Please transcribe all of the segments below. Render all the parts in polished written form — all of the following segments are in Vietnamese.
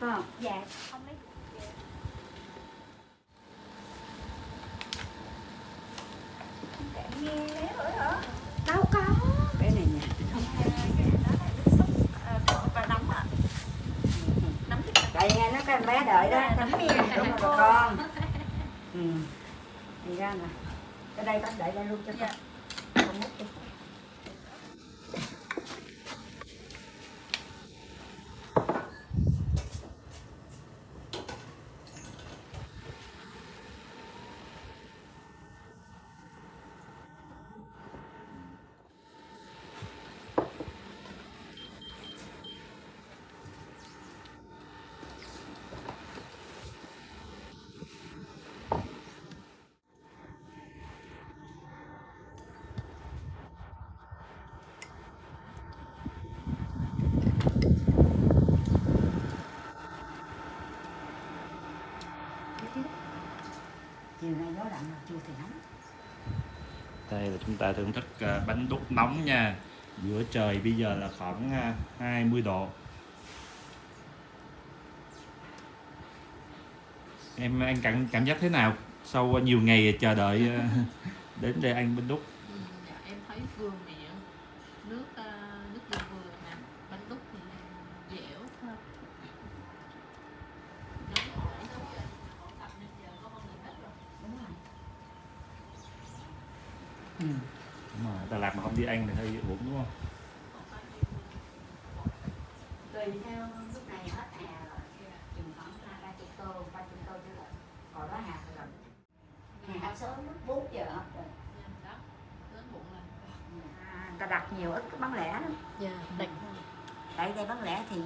Không? Dạ, không lấy. Nghe lấy rồi hả? Đâu có. Cái này nè. Không hay và nấm ạ. Nấm thịt. Tại nghe nó cái bé đợi đó, nấm miên đúng rồi con. Đi ra nè. Cái đây bác đợi đây luôn cho con. Con múc đi. Chiều nay gió lạnh mà chiều thì nóng. Đây là chúng ta thưởng thức bánh đúc nóng nha. Giữa trời bây giờ là khoảng 20 độ. Anh cảm giác thế nào sau nhiều ngày chờ đợi đến đây ăn bánh đúc? Em thấy vừa miệng, nước dừa vừa nè, bánh đúc thì dẻo thôi. Đúng rồi, Đà Lạt mà không đi ăn thì hơi uổng đúng không? Tùy theo lúc này hết hè rồi, chừng khoảng 30 tô, 30 tô chứ là còn đó hạt rồi. Hạt sớm lúc 4 giờ hết rồi. Người ta đặt nhiều ít bán lẻ lắm. Dạ, đặt. Tại đây bán lẻ thì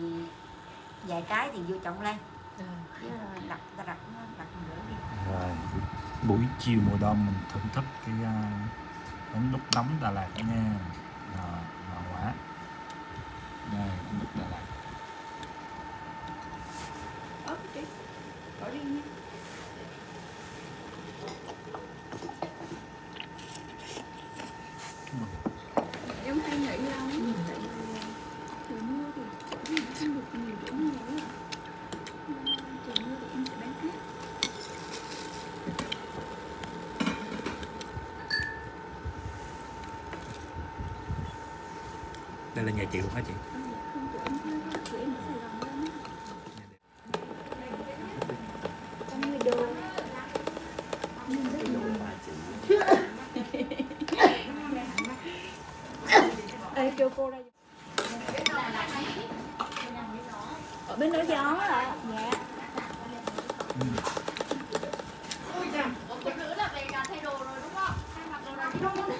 vài cái thì vô trọng lên. Chứ đặt ta đặt nửa đi. Rồi, buổi chiều mùa đông mình thưởng thức cái bánh đúc nóng Đà Lạt nha. Rồi, ngon quá. Đây, bánh đúc Đà Lạt. Chị, bỏ đi nha. Em hay nghĩ lắm. Trời mưa thì không được nhiều chỗ mưa nữa. Trời mưa thì em sẽ bán hết. Đây là nhà chị luôn hả chị? Không, tụi em thuê thôi, tụi em ở Sài Gòn lên á. 50 đô. Ê, kêu cô ra. Ở bên đó gió ạ. Dạ. Một nữa là về cả thay đồ rồi đúng không? Thay mặc đồ này không?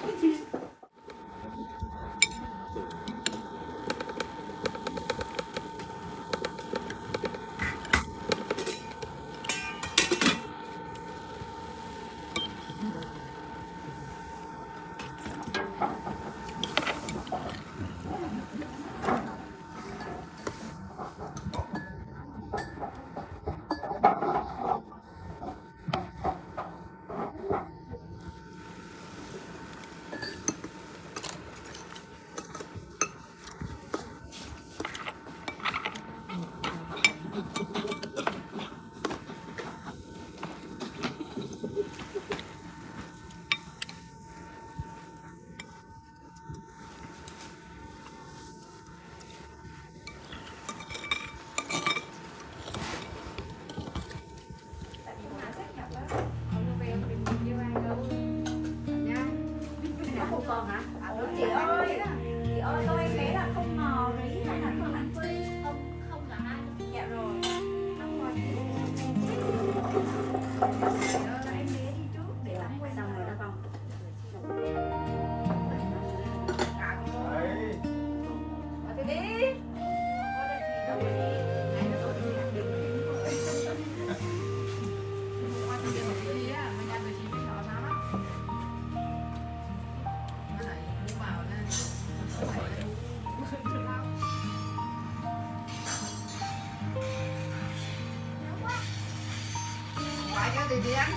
cho thì đi ăn